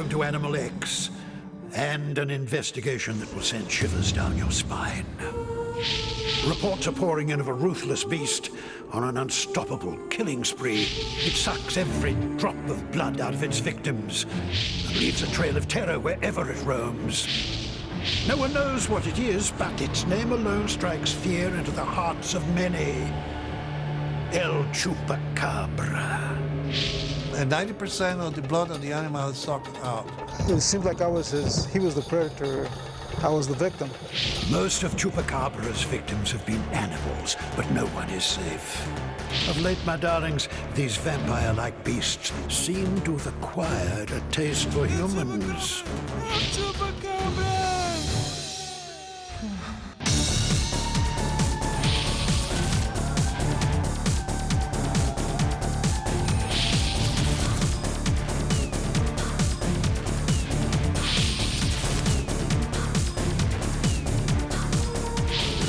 down to Animal X, and an investigation that will send shivers down your spine. Reports are pouring in of a ruthless beast on an unstoppable killing spree. It sucks every drop of blood out of its victims and leaves a trail of terror wherever it roams. No one knows what it is, but its name alone strikes fear into the hearts of many. El Chupacabra. And 90% of the blood of the animal is sucked out. It seemed like he was the predator, I was the victim. Most of Chupacabra's victims have been animals, but no one is safe. Of late, my darlings, these vampire-like beasts seem to have acquired a taste for humans.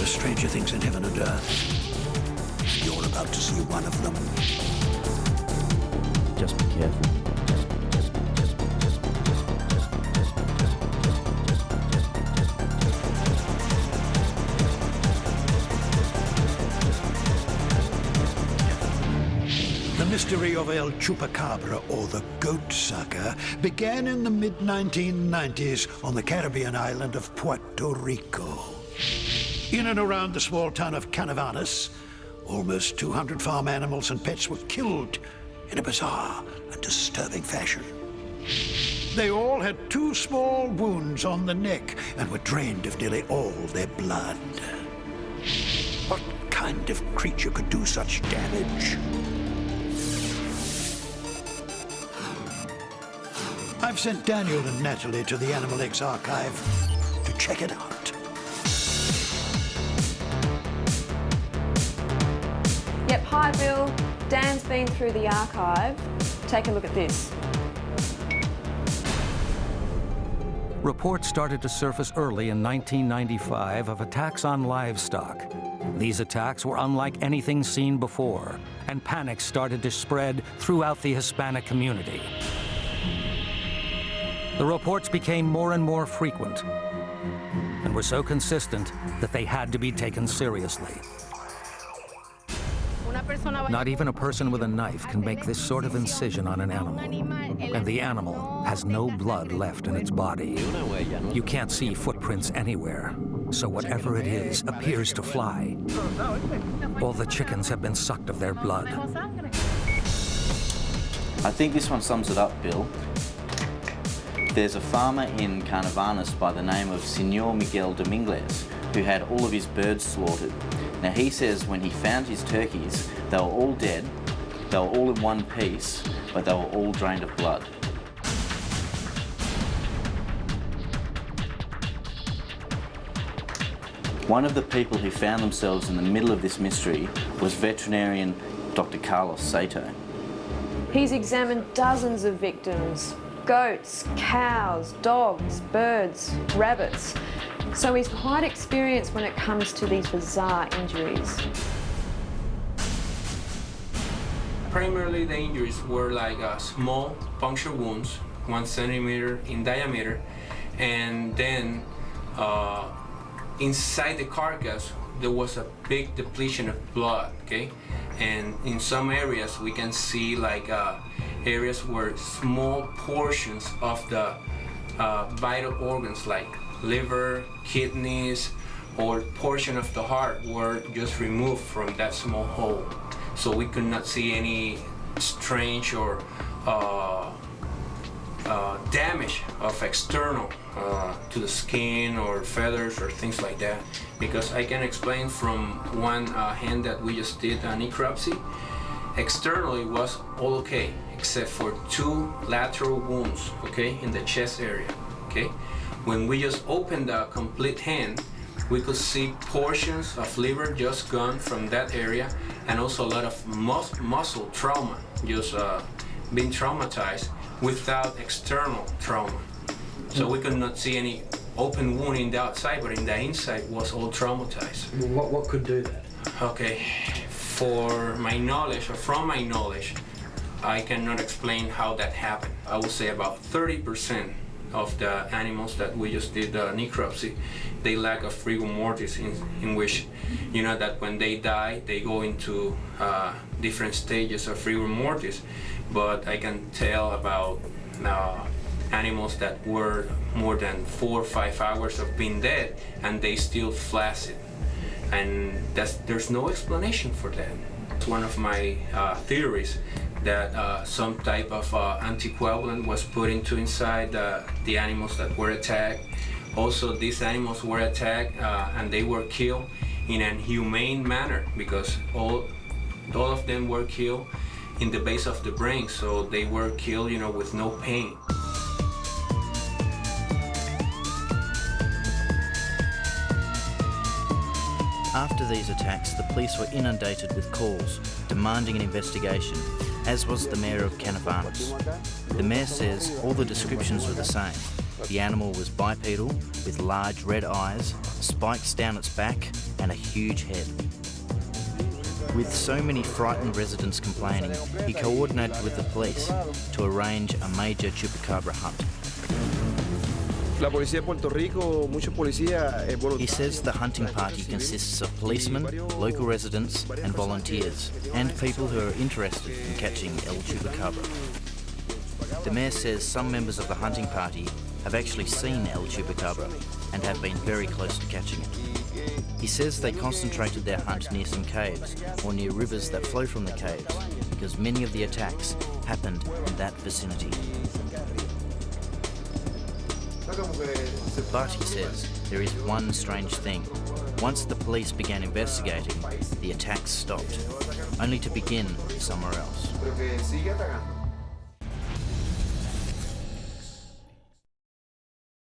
Stranger things in heaven and earth. You're about to see one of them. Just be careful. The mystery of El Chupacabra, or the goat sucker, began in the mid-1990s on the Caribbean island of Puerto Rico. In and around the small town of Canavanas, almost 200 farm animals and pets were killed in a bizarre and disturbing fashion. They all had 2 small wounds on the neck and were drained of nearly all their blood. What kind of creature could do such damage? I've sent Daniel and Natalie to the Animal X archive to check it out. Yep, hi Bill. Dan's been through the archive. Take a look at this. Reports started to surface early in 1995 of attacks on livestock. These attacks were unlike anything seen before, and panic started to spread throughout the Hispanic community. The reports became more and more frequent, and were so consistent that they had to be taken seriously. Not even a person with a knife can make this sort of incision on an animal. And the animal has no blood left in its body. You can't see footprints anywhere, so whatever it is appears to fly. All the chickens have been sucked of their blood. I think this one sums it up, Bill. There's a farmer in Carnavanas by the name of Senor Miguel Dominguez who had all of his birds slaughtered. Now he says when he found his turkeys, they were all dead, they were all in one piece, but they were all drained of blood. One of the people who found themselves in the middle of this mystery was veterinarian Dr. Carlos Sato. He's examined dozens of victims. Goats, cows, dogs, birds, rabbits. So he's quite experienced when it comes to these bizarre injuries. Primarily the injuries were like small puncture wounds, 1 centimeter in diameter, and then inside the carcass there was a big depletion of blood, okay? And in some areas we can see like areas where small portions of the vital organs like liver, kidneys, or portion of the heart were just removed from that small hole. So we could not see any strange or damage of external to the skin or feathers or things like that. Because I can explain from one hand that we just did a necropsy. Externally was all okay, except for 2 lateral wounds, okay, in the chest area, okay? When we just opened the complete hand, we could see portions of liver just gone from that area, and also a lot of muscle trauma, just being traumatized without external trauma. So we could not see any open wound in the outside, but in the inside was all traumatized. What could do that? Okay, for my knowledge, or from my knowledge, I cannot explain how that happened. I would say about 30% of the animals that we just did the necropsy, they lack a rigor mortis in which, you know, that when they die, they go into different stages of rigor mortis. But I can tell about animals that were more than 4 or 5 hours of being dead and they still flaccid. And there's no explanation for that. It's one of my theories that some type of anticoagulant was put into inside the animals that were attacked. Also, these animals were attacked and they were killed in an humane manner because all of them were killed in the base of the brain, so they were killed, you know, with no pain. After these attacks, the police were inundated with calls demanding an investigation, as was the mayor of Canavanas. The mayor says all the descriptions were the same. The animal was bipedal, with large red eyes, spikes down its back, and a huge head. With so many frightened residents complaining, he coordinated with the police to arrange a major chupacabra hunt. La policía de Puerto Rico, muchos policías. He says the hunting party consists of policemen, local residents and volunteers, and people who are interested in catching El Chupacabra. The mayor says some members of the hunting party have actually seen El Chupacabra and have been very close to catching it. He says they concentrated their hunt near some caves or near rivers that flow from the caves because many of the attacks happened in that vicinity. But, he says, there is one strange thing. Once the police began investigating, the attacks stopped, only to begin somewhere else.